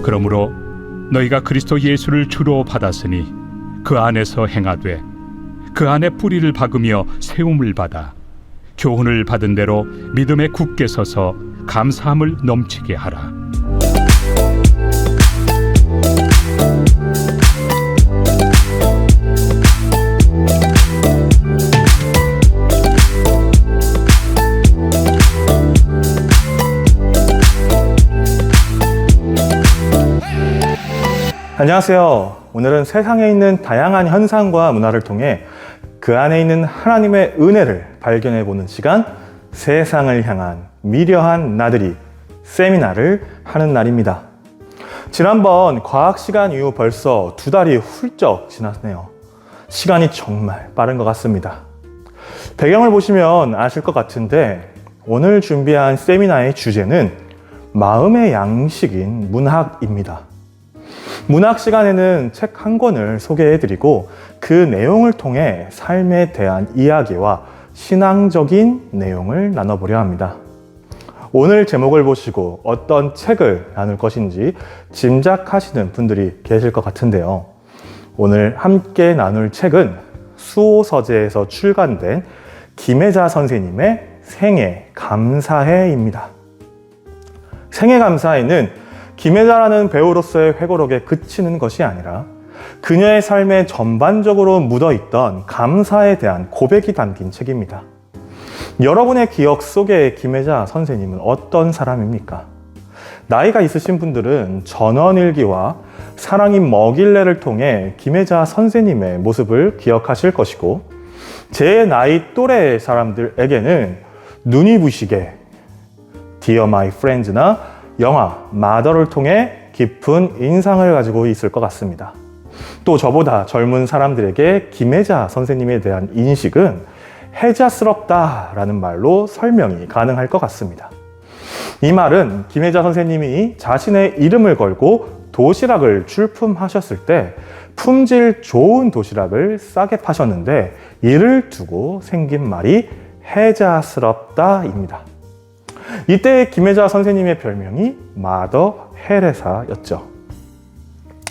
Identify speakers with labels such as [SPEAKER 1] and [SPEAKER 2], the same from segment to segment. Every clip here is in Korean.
[SPEAKER 1] 그러므로 너희가 그리스도 예수를 주로 받았으니 그 안에서 행하되 그 안에 뿌리를 박으며 세움을 받아 교훈을 받은 대로 믿음에 굳게 서서 감사함을 넘치게 하라.
[SPEAKER 2] 안녕하세요. 오늘은 세상에 있는 다양한 현상과 문화를 통해 그 안에 있는 하나님의 은혜를 발견해보는 시간, 세상을 향한 미려한 나들이 세미나를 하는 날입니다. 지난번 과학 시간 이후 벌써 2달이 훌쩍 지났네요. 시간이 정말 빠른 것 같습니다. 배경을 보시면 아실 것 같은데 오늘 준비한 세미나의 주제는 마음의 양식인 문학입니다. 문학 시간에는 책 한 권을 소개해드리고 그 내용을 통해 삶에 대한 이야기와 신앙적인 내용을 나눠보려 합니다. 오늘 제목을 보시고 어떤 책을 나눌 것인지 짐작하시는 분들이 계실 것 같은데요. 오늘 함께 나눌 책은 수호서재에서 출간된 김혜자 선생님의 생애 감사해입니다. 생애 감사해는 김혜자라는 배우로서의 회고록에 그치는 것이 아니라 그녀의 삶에 전반적으로 묻어있던 감사에 대한 고백이 담긴 책입니다. 여러분의 기억 속에 김혜자 선생님은 어떤 사람입니까? 나이가 있으신 분들은 전원일기와 사랑이 뭐길래를 통해 김혜자 선생님의 모습을 기억하실 것이고, 제 나이 또래 사람들에게는 눈이 부시게, Dear My Friends나 영화 마더를 통해 깊은 인상을 가지고 있을 것 같습니다. 또 저보다 젊은 사람들에게 김혜자 선생님에 대한 인식은 혜자스럽다라는 말로 설명이 가능할 것 같습니다. 이 말은 김혜자 선생님이 자신의 이름을 걸고 도시락을 출품하셨을 때 품질 좋은 도시락을 싸게 파셨는데 이를 두고 생긴 말이 혜자스럽다입니다. 이때 김혜자 선생님의 별명이 마더 헤레사였죠.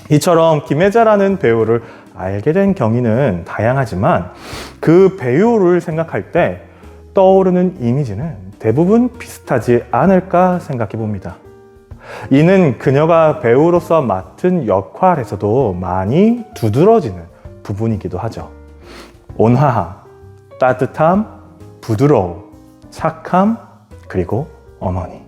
[SPEAKER 2] 이처럼 김혜자라는 배우를 알게 된 경위는 다양하지만 그 배우를 생각할 때 떠오르는 이미지는 대부분 비슷하지 않을까 생각해 봅니다. 이는 그녀가 배우로서 맡은 역할에서도 많이 두드러지는 부분이기도 하죠. 온화함, 따뜻함, 부드러움, 착함, 그리고 어머니.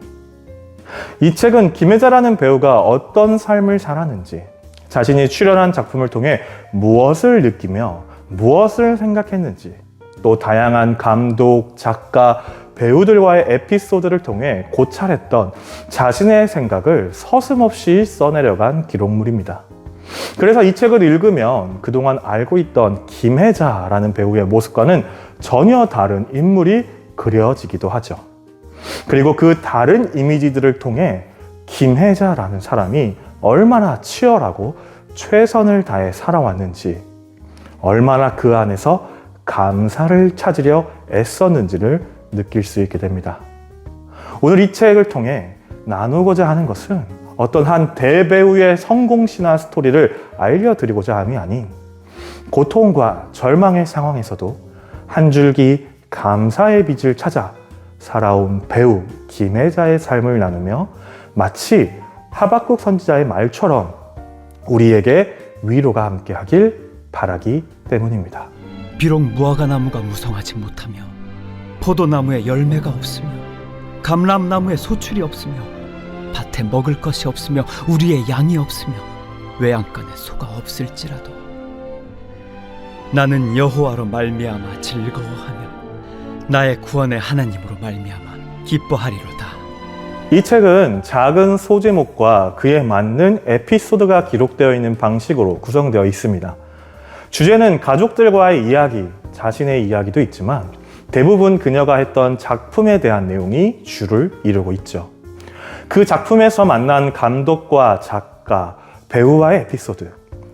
[SPEAKER 2] 이 책은 김혜자라는 배우가 어떤 삶을 살았는지, 자신이 출연한 작품을 통해 무엇을 느끼며 무엇을 생각했는지, 또 다양한 감독, 작가, 배우들과의 에피소드를 통해 고찰했던 자신의 생각을 서슴없이 써내려간 기록물입니다. 그래서 이 책을 읽으면 그동안 알고 있던 김혜자라는 배우의 모습과는 전혀 다른 인물이 그려지기도 하죠. 그리고 그 다른 이미지들을 통해 김혜자라는 사람이 얼마나 치열하고 최선을 다해 살아왔는지, 얼마나 그 안에서 감사를 찾으려 애썼는지를 느낄 수 있게 됩니다. 오늘 이 책을 통해 나누고자 하는 것은 어떤 한 대배우의 성공신화 스토리를 알려드리고자 함이 아닌, 고통과 절망의 상황에서도 한 줄기 감사의 빛을 찾아 살아온 배우 김혜자의 삶을 나누며 마치 하박국 선지자의 말처럼 우리에게 위로가 함께하길 바라기 때문입니다.
[SPEAKER 3] 비록 무화과나무가 무성하지 못하며 포도나무에 열매가 없으며 감람나무에 소출이 없으며 밭에 먹을 것이 없으며 우리의 양이 없으며 외양간에 소가 없을지라도 나는 여호와로 말미암아 즐거워하며 나의 구원의 하나님으로 말미암아 기뻐하리로다.
[SPEAKER 2] 이 책은 작은 소제목과 그에 맞는 에피소드가 기록되어 있는 방식으로 구성되어 있습니다. 주제는 가족들과의 이야기, 자신의 이야기도 있지만 대부분 그녀가 했던 작품에 대한 내용이 주를 이루고 있죠. 그 작품에서 만난 감독과 작가, 배우와의 에피소드,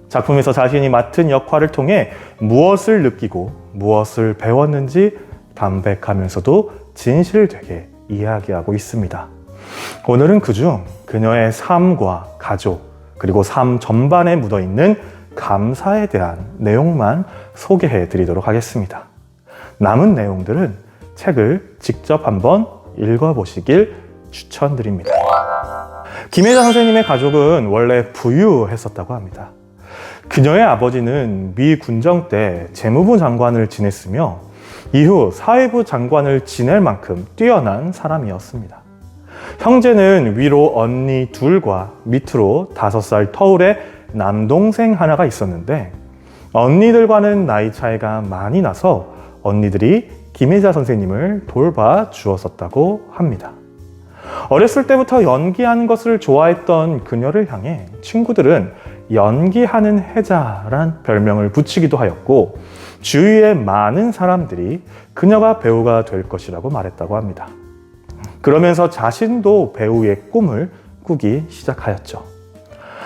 [SPEAKER 2] 작품에서 자신이 맡은 역할을 통해 무엇을 느끼고 무엇을 배웠는지 담백하면서도 진실되게 이야기하고 있습니다. 오늘은 그중 그 그녀의 삶과 가족, 그리고 삶 전반에 묻어있는 감사에 대한 내용만 소개해 드리도록 하겠습니다. 남은 내용들은 책을 직접 한번 읽어보시길 추천드립니다. 김혜자 선생님의 가족은 원래 부유했었다고 합니다. 그녀의 아버지는 미 군정 때 재무부 장관을 지냈으며 이후 사회부 장관을 지낼 만큼 뛰어난 사람이었습니다. 형제는 위로 언니 둘과 밑으로 5살 터울의 남동생 하나가 있었는데 언니들과는 나이 차이가 많이 나서 언니들이 김혜자 선생님을 돌봐 주었었다고 합니다. 어렸을 때부터 연기하는 것을 좋아했던 그녀를 향해 친구들은 연기하는 혜자란 별명을 붙이기도 하였고 주위의 많은 사람들이 그녀가 배우가 될 것이라고 말했다고 합니다. 그러면서 자신도 배우의 꿈을 꾸기 시작하였죠.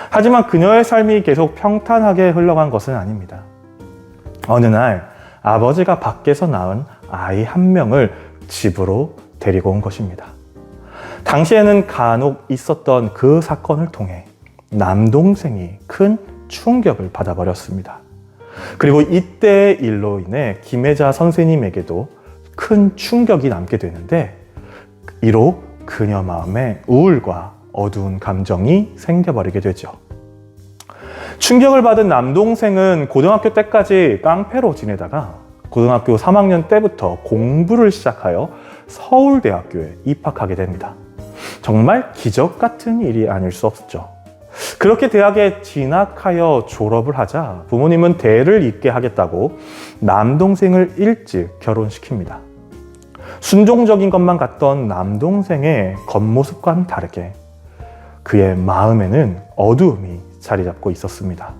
[SPEAKER 2] 하지만 그녀의 삶이 계속 평탄하게 흘러간 것은 아닙니다. 어느 날 아버지가 밖에서 낳은 아이 한 명을 집으로 데리고 온 것입니다. 당시에는 간혹 있었던 그 사건을 통해 남동생이 큰 충격을 받아버렸습니다. 그리고 이때의 일로 인해 김혜자 선생님에게도 큰 충격이 남게 되는데 이로 그녀 마음에 우울과 어두운 감정이 생겨버리게 되죠. 충격을 받은 남동생은 고등학교 때까지 깡패로 지내다가 고등학교 3학년 때부터 공부를 시작하여 서울대학교에 입학하게 됩니다. 정말 기적 같은 일이 아닐 수 없었죠. 그렇게 대학에 진학하여 졸업을 하자 부모님은 대를 잇게 하겠다고 남동생을 일찍 결혼시킵니다. 순종적인 것만 같던 남동생의 겉모습과는 다르게 그의 마음에는 어두움이 자리 잡고 있었습니다.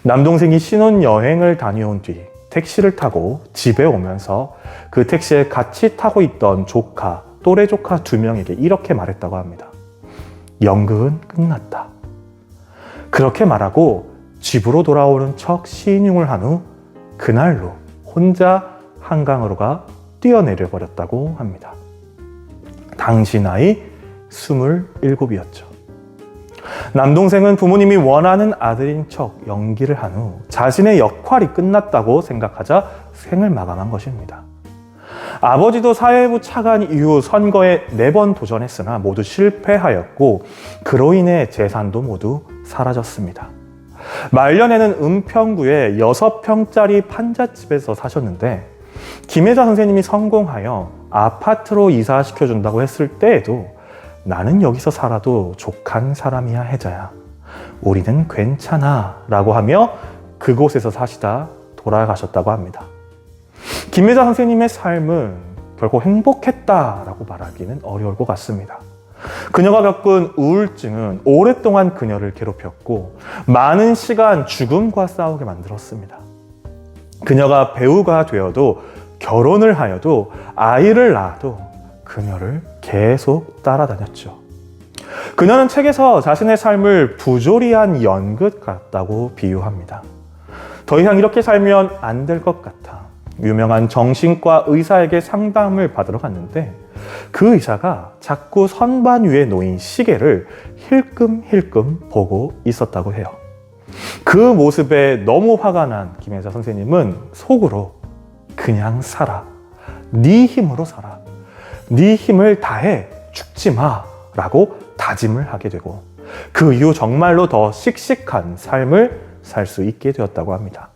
[SPEAKER 2] 남동생이 신혼여행을 다녀온 뒤 택시를 타고 집에 오면서 그 택시에 같이 타고 있던 조카, 또래 조카 2명에게 이렇게 말했다고 합니다. 연극은 끝났다. 그렇게 말하고 집으로 돌아오는 척 신용을 한 후 그날로 혼자 한강으로 가 뛰어내려 버렸다고 합니다. 당시 나이 27이었죠. 남동생은 부모님이 원하는 아들인 척 연기를 한 후 자신의 역할이 끝났다고 생각하자 생을 마감한 것입니다. 아버지도 사회부 차관 이후 선거에 4번 도전했으나 모두 실패하였고 그로 인해 재산도 모두 사라졌습니다. 말년에는 은평구에 6평짜리 판잣집에서 사셨는데 김혜자 선생님이 성공하여 아파트로 이사시켜준다고 했을 때에도 나는 여기서 살아도 족한 사람이야 혜자야. 우리는 괜찮아 라고 하며 그곳에서 사시다 돌아가셨다고 합니다. 김혜자 선생님의 삶은 결코 행복했다라고 말하기는 어려울 것 같습니다. 그녀가 겪은 우울증은 오랫동안 그녀를 괴롭혔고 많은 시간 죽음과 싸우게 만들었습니다. 그녀가 배우가 되어도 결혼을 하여도 아이를 낳아도 그녀를 계속 따라다녔죠. 그녀는 책에서 자신의 삶을 부조리한 연극 같다고 비유합니다. 더 이상 이렇게 살면 안 될 것 같아 유명한 정신과 의사에게 상담을 받으러 갔는데 그 의사가 자꾸 선반 위에 놓인 시계를 힐끔힐끔 보고 있었다고 해요. 그 모습에 너무 화가 난 김혜자 선생님은 속으로 그냥 살아. 네 힘으로 살아. 네 힘을 다해 죽지 마 라고 다짐을 하게 되고 그 이후 정말로 더 씩씩한 삶을 살 수 있게 되었다고 합니다.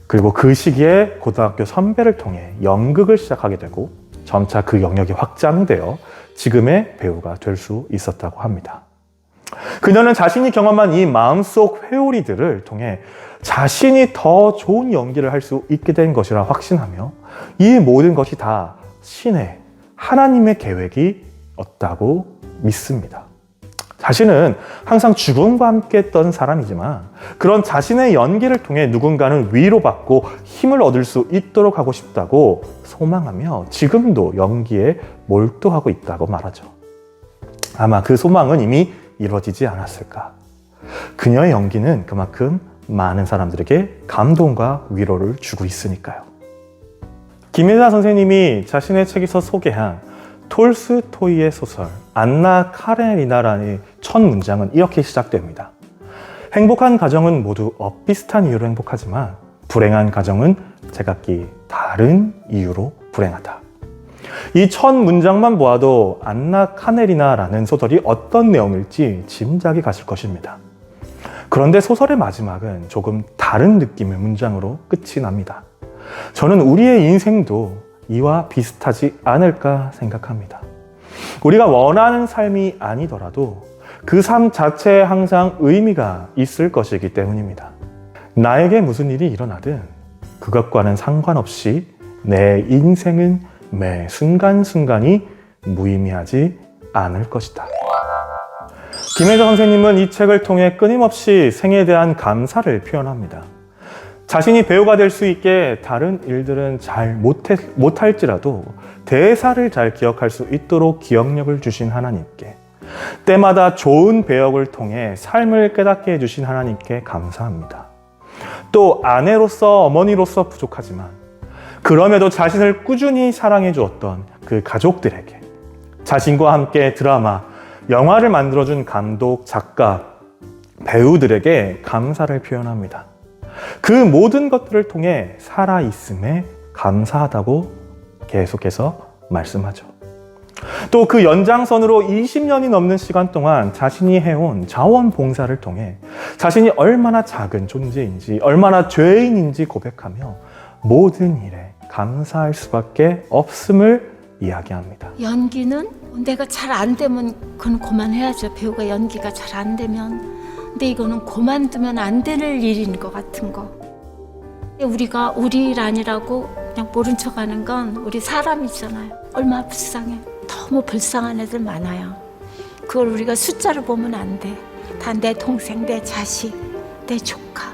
[SPEAKER 2] 그리고 그 시기에 고등학교 선배를 통해 연극을 시작하게 되고 점차 그 영역이 확장되어 지금의 배우가 될 수 있었다고 합니다. 그녀는 자신이 경험한 이 마음속 회오리들을 통해 자신이 더 좋은 연기를 할 수 있게 된 것이라 확신하며 이 모든 것이 다 신의 하나님의 계획이었다고 믿습니다. 자신은 항상 죽음과 함께 했던 사람이지만 그런 자신의 연기를 통해 누군가는 위로받고 힘을 얻을 수 있도록 하고 싶다고 소망하며 지금도 연기에 몰두하고 있다고 말하죠. 아마 그 소망은 이미 이루어지지 않았을까. 그녀의 연기는 그만큼 많은 사람들에게 감동과 위로를 주고 있으니까요. 김혜자 선생님이 자신의 책에서 소개한 톨스토이의 소설 안나 카레니나라는 첫 문장은 이렇게 시작됩니다. 행복한 가정은 모두 비슷한 이유로 행복하지만 불행한 가정은 제각기 다른 이유로 불행하다. 이 첫 문장만 보아도 안나 카레니나라는 소설이 어떤 내용일지 짐작이 가실 것입니다. 그런데 소설의 마지막은 조금 다른 느낌의 문장으로 끝이 납니다. 저는 우리의 인생도 이와 비슷하지 않을까 생각합니다. 우리가 원하는 삶이 아니더라도 그 삶 자체에 항상 의미가 있을 것이기 때문입니다. 나에게 무슨 일이 일어나든 그것과는 상관없이 내 인생은 매 순간순간이 무의미하지 않을 것이다. 김혜자 선생님은 이 책을 통해 끊임없이 생에 대한 감사를 표현합니다. 자신이 배우가 될 수 있게 다른 일들은 잘 못할지라도 대사를 잘 기억할 수 있도록 기억력을 주신 하나님께, 때마다 좋은 배역을 통해 삶을 깨닫게 해주신 하나님께 감사합니다. 또 아내로서 어머니로서 부족하지만 그럼에도 자신을 꾸준히 사랑해 주었던 그 가족들에게, 자신과 함께 드라마, 영화를 만들어준 감독, 작가, 배우들에게 감사를 표현합니다. 그 모든 것들을 통해 살아있음에 감사하다고 계속해서 말씀하죠. 또 그 연장선으로 20년이 넘는 시간 동안 자신이 해온 자원봉사를 통해 자신이 얼마나 작은 존재인지, 얼마나 죄인인지 고백하며 모든 일에 감사할 수밖에 없음을 이야기합니다.
[SPEAKER 4] 연기는 내가 잘 안 되면 그건 그만해야죠. 배우가 연기가 잘 안 되면. 근데 이거는 그만두면 안 되는 일인 것 같은 거. 우리가 우리 일 아니라고 그냥 모른 척 하는 건 우리 사람이잖아요. 얼마나 불쌍해. 너무 불쌍한 애들 많아요. 그걸 우리가 숫자로 보면 안 돼. 다 내 동생, 내 자식, 내 조카,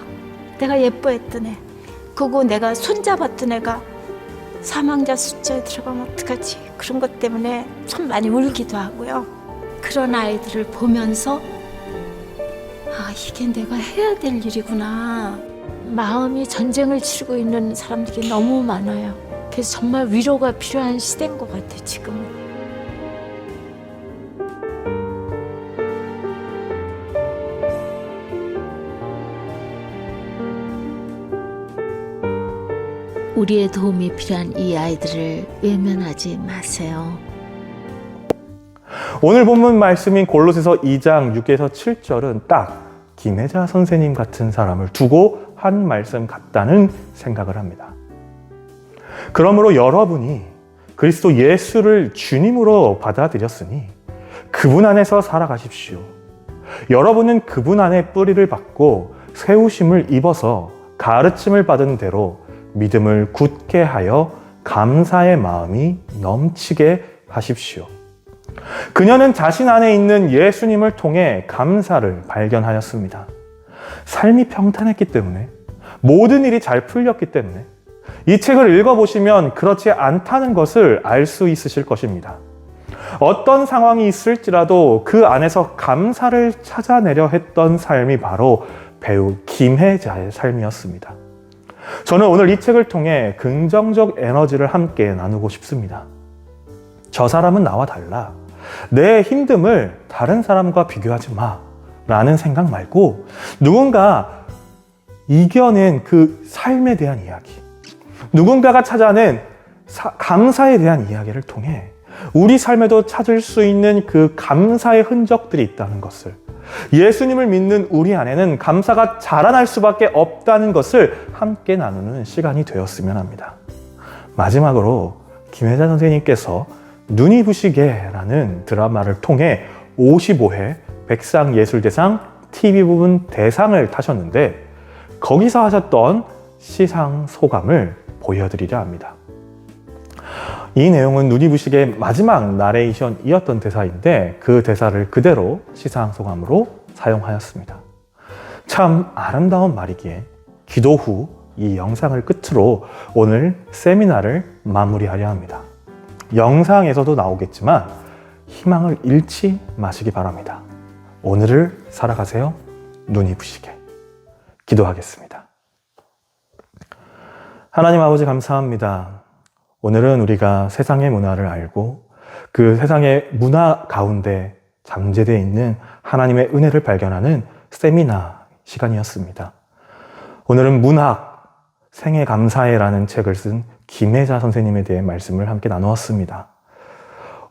[SPEAKER 4] 내가 예뻐했던 애, 그거 내가 손잡았던 애가 사망자 숫자에 들어가면 어떡하지? 그런 것 때문에 참 많이 울기도 하고요. 그런 아이들을 보면서 아, 이게 내가 해야 될 일이구나. 마음이 전쟁을 치르고 있는 사람들이 너무 많아요. 그래서 정말 위로가 필요한 시대인 것 같아요, 지금은. 우리의 도움이 필요한 이 아이들을 외면하지 마세요.
[SPEAKER 2] 오늘 본문 말씀인 골로새서 2장 6에서 7절은 딱 김혜자 선생님 같은 사람을 두고 한 말씀 같다는 생각을 합니다. 그러므로 여러분이 그리스도 예수를 주님으로 받아들였으니 그분 안에서 살아가십시오. 여러분은 그분 안에 뿌리를 받고 세우심을 입어서 가르침을 받은 대로 믿음을 굳게 하여 감사의 마음이 넘치게 하십시오. 그녀는 자신 안에 있는 예수님을 통해 감사를 발견하였습니다. 삶이 평탄했기 때문에, 모든 일이 잘 풀렸기 때문에 이 책을 읽어보시면 그렇지 않다는 것을 알 수 있으실 것입니다. 어떤 상황이 있을지라도 그 안에서 감사를 찾아내려 했던 삶이 바로 배우 김혜자의 삶이었습니다. 저는 오늘 이 책을 통해 긍정적 에너지를 함께 나누고 싶습니다. 저 사람은 나와 달라. 내 힘듦을 다른 사람과 비교하지 마. 라는 생각 말고 누군가 이겨낸 그 삶에 대한 이야기, 누군가가 찾아낸 감사에 대한 이야기를 통해 우리 삶에도 찾을 수 있는 그 감사의 흔적들이 있다는 것을, 예수님을 믿는 우리 안에는 감사가 자라날 수밖에 없다는 것을 함께 나누는 시간이 되었으면 합니다. 마지막으로 김혜자 선생님께서 눈이 부시게라는 드라마를 통해 55회 백상예술대상 TV 부분 대상을 타셨는데 거기서 하셨던 시상 소감을 보여드리려 합니다. 이 내용은 눈이 부시게 마지막 나레이션이었던 대사인데 그 대사를 그대로 시상 소감으로 사용하였습니다. 참 아름다운 말이기에 기도 후 이 영상을 끝으로 오늘 세미나를 마무리하려 합니다. 영상에서도 나오겠지만 희망을 잃지 마시기 바랍니다. 오늘을 살아가세요. 눈이 부시게. 기도하겠습니다. 하나님 아버지 감사합니다. 오늘은 우리가 세상의 문화를 알고 그 세상의 문화 가운데 잠재되어 있는 하나님의 은혜를 발견하는 세미나 시간이었습니다. 오늘은 문학, 생애 감사해라는 책을 쓴 김혜자 선생님에 대해 말씀을 함께 나누었습니다.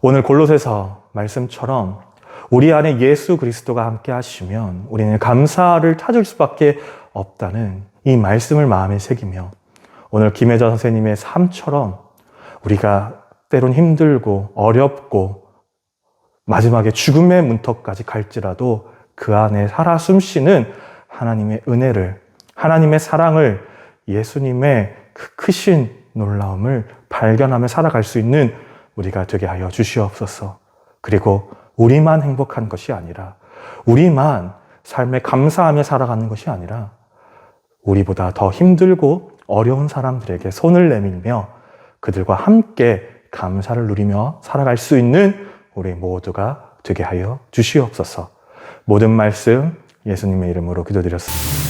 [SPEAKER 2] 오늘 골로새서 말씀처럼 우리 안에 예수 그리스도가 함께 하시면 우리는 감사를 찾을 수밖에 없다는 이 말씀을 마음에 새기며 오늘 김혜자 선생님의 삶처럼 우리가 때론 힘들고 어렵고 마지막에 죽음의 문턱까지 갈지라도 그 안에 살아 숨쉬는 하나님의 은혜를, 하나님의 사랑을, 예수님의 그 크신 놀라움을 발견하며 살아갈 수 있는 우리가 되게 하여 주시옵소서. 그리고 우리만 행복한 것이 아니라, 우리만 삶에 감사하며 살아가는 것이 아니라 우리보다 더 힘들고 어려운 사람들에게 손을 내밀며 그들과 함께 감사를 누리며 살아갈 수 있는 우리 모두가 되게 하여 주시옵소서. 모든 말씀 예수님의 이름으로 기도드렸습니다.